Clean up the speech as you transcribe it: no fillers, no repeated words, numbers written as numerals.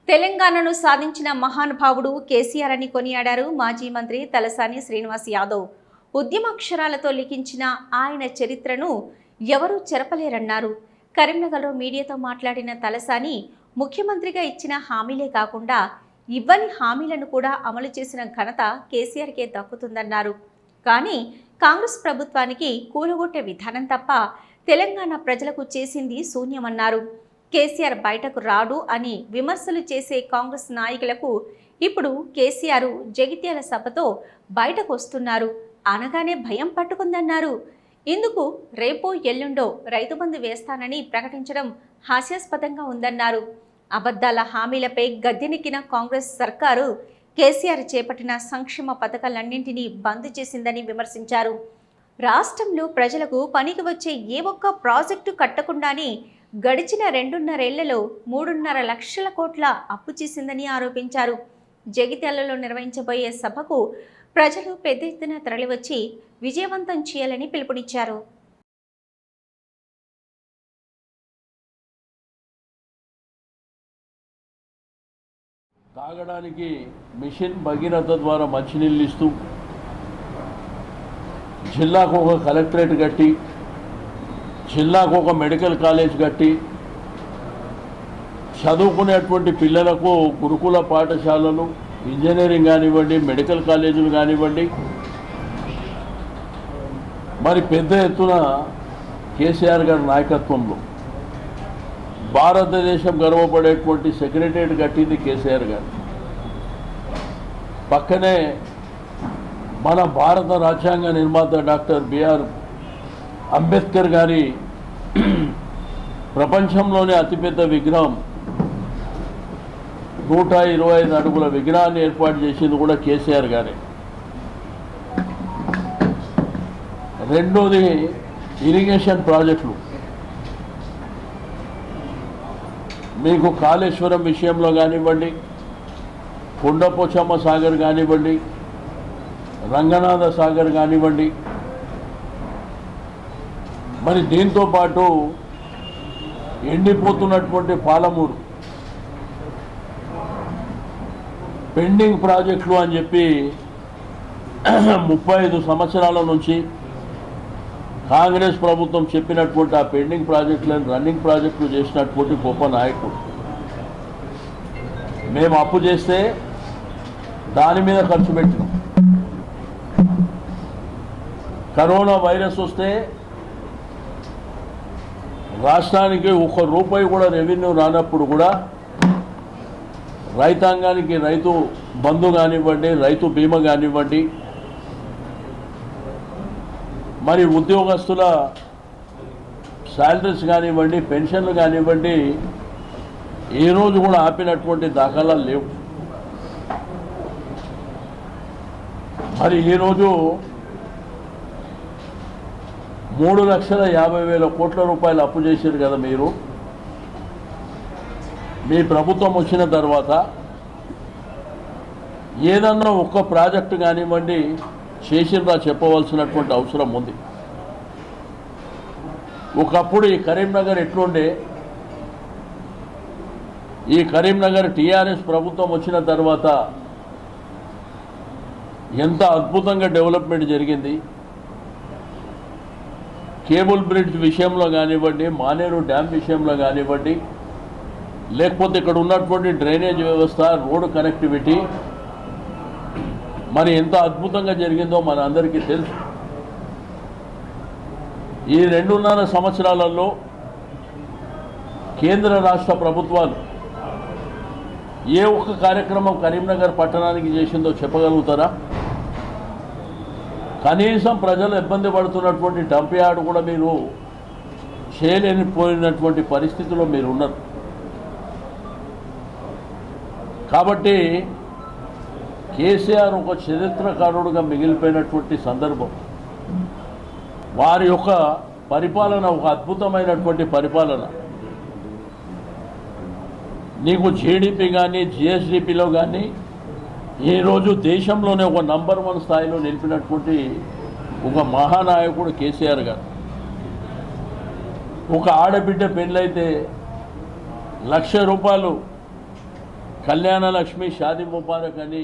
తెలంగాణను సాధించిన మహానుభావుడు కేసీఆర్ అని కొనియాడారు మాజీ మంత్రి తలసాని శ్రీనివాస్ యాదవ్. ఉద్యమాక్షరాలతో లిఖించిన ఆయన చరిత్రను ఎవరూ చెరపలేరన్నారు. కరీంనగర్లో మీడియాతో మాట్లాడిన తలసాని ముఖ్యమంత్రిగా ఇచ్చిన హామీలే కాకుండా ఇవ్వని హామీలను కూడా అమలు చేసిన ఘనత కేసీఆర్కే దక్కుతుందన్నారు. కానీ కాంగ్రెస్ ప్రభుత్వానికి కూలగొట్టే విధానం తప్ప తెలంగాణ ప్రజలకు చేసింది శూన్యమన్నారు. కేసీఆర్ బయటకు రాడు అని విమర్శలు చేసే కాంగ్రెస్ నాయకులకు ఇప్పుడు కేసీఆర్ జగిత్యాల సభతో బయటకు వస్తున్నారు అనగానే భయం పట్టుకుందన్నారు. ఇందుకు రేపో ఎల్లుండో రైతు బంధు వేస్తానని ప్రకటించడం హాస్యాస్పదంగా ఉందన్నారు. అబద్ధాల హామీలపై గద్దెనెక్కిన కాంగ్రెస్ సర్కారు కేసీఆర్ చేపట్టిన సంక్షేమ పథకాలన్నింటినీ బంద్ చేసిందని విమర్శించారు. రాష్ట్రంలో ప్రజలకు పనికి వచ్చే ఏ ఒక్క ప్రాజెక్టు కట్టకుండానే గడిచిన 2.5 ఏళ్లలో 3.5 లక్షల కోట్ల అప్పు చేసిందని ఆరోపించారు. జగిత్యాలలో నిర్వహించబోయే సభకు ప్రజలు పెద్ద ఎత్తున తరలివచ్చి విజయవంతం చేయాలని పిలుపునిచ్చారు. తాగడానికి మిషన్ భగీరథ ద్వారా మంచినీళ్ళు ఇస్తూ జిల్లాకు ఒక కలెక్టరేట్ కట్టి జిల్లాకు ఒక మెడికల్ కాలేజ్ కట్టి చదువుకునేటువంటి పిల్లలకు గురుకుల పాఠశాలలు ఇంజనీరింగ్ కానివ్వండి మెడికల్ కాలేజీలు కానివ్వండి మరి పెద్ద ఎత్తున కేసీఆర్ గారి నాయకత్వంలో భారతదేశం గర్వపడేటువంటి సెక్రటరియట్ కట్టింది కేసీఆర్ గారు. పక్కనే మన భారత రాజ్యాంగ నిర్మాత డాక్టర్ బిఆర్ అంబేద్కర్ గారి ప్రపంచంలోనే అతిపెద్ద విగ్రహం 125 అడుగుల విగ్రహాన్ని ఏర్పాటు చేసింది కూడా కేసీఆర్ గారే. రెండోది ఇరిగేషన్ ప్రాజెక్టులు. మీకు కాళేశ్వరం విషయంలో కానివ్వండి, కొండపోచమ్మ సాగర్ కానివ్వండి, రంగనాథ సాగర్ కానివ్వండి, మరి దీంతో పాటు ఎండిపోతున్నటువంటి పాలమూరు పెండింగ్ ప్రాజెక్టులు అని చెప్పి 35 సంవత్సరాల నుంచి కాంగ్రెస్ ప్రభుత్వం చెప్పినటువంటి ఆ పెండింగ్ ప్రాజెక్టులను రన్నింగ్ ప్రాజెక్టులు చేసినటువంటి గొప్ప నాయకుడు. మేము అప్పు చేస్తే దాని మీద ఖర్చు పెట్టినాం. కరోనా వైరస్ వస్తే రాష్ట్రానికి ₹1 కూడా రెవెన్యూ రానప్పుడు కూడా రైతాంగానికి రైతు బంధు కానివ్వండి, రైతు బీమా కానివ్వండి, మరి ఉద్యోగస్తుల శాలరీస్ కానివ్వండి, పెన్షన్లు కానివ్వండి, ఏ రోజు కూడా ఆపినటువంటి దాఖలాలు లేవు. మరి ఈరోజు 3,50,000 కోట్ల రూపాయలు అప్పు చేశారు కదా మీరు. మీ ప్రభుత్వం వచ్చిన తర్వాత ఏదన్నా ఒక్క ప్రాజెక్టు కానివ్వండి చేసిందా చెప్పవలసినటువంటి అవసరం ఉంది. ఒకప్పుడు ఈ కరీంనగర్ ఎట్లుండే, ఈ కరీంనగర్ టీఆర్ఎస్ ప్రభుత్వం వచ్చిన తర్వాత ఎంత అద్భుతంగా డెవలప్మెంట్ జరిగింది. కేబుల్ బ్రిడ్జ్ విషయంలో కానివ్వండి, మానేరు డ్యామ్ విషయంలో కానివ్వండి, లేకపోతే ఇక్కడ ఉన్నటువంటి డ్రైనేజ్ వ్యవస్థ, రోడ్డు కనెక్టివిటీ మరి ఎంత అద్భుతంగా జరిగిందో మన అందరికీ తెలుసు. ఈ 2.5 సంవత్సరాలలో కేంద్ర రాష్ట్ర ప్రభుత్వాలు ఏ ఒక్క కార్యక్రమం కరీంనగర్ పట్టణానికి చేసిందో చెప్పగలుగుతారా? కనీసం ప్రజలు ఇబ్బంది పడుతున్నటువంటి డంప్ యార్డ్ కూడా మీరు చేయలేనిపోయినటువంటి పరిస్థితిలో మీరు ఉన్నారు. కాబట్టి కేసీఆర్ ఒక చరిత్రకారుడుగా మిగిలిపోయినటువంటి సందర్భం. వారి యొక్క పరిపాలన ఒక అద్భుతమైనటువంటి పరిపాలన. నీకు జీడిపి కానీ జిఎస్డిపిలో కానీ ఈరోజు దేశంలోనే ఒక నంబర్ 1 స్థాయిలో నిలిపినటువంటి ఒక మహానాయకుడు కేసీఆర్ గారు. ఒక ఆడబిడ్డ పెళ్ళైతే ₹1,00,000 కళ్యాణ లక్ష్మి షాదీ ముబారక్ అని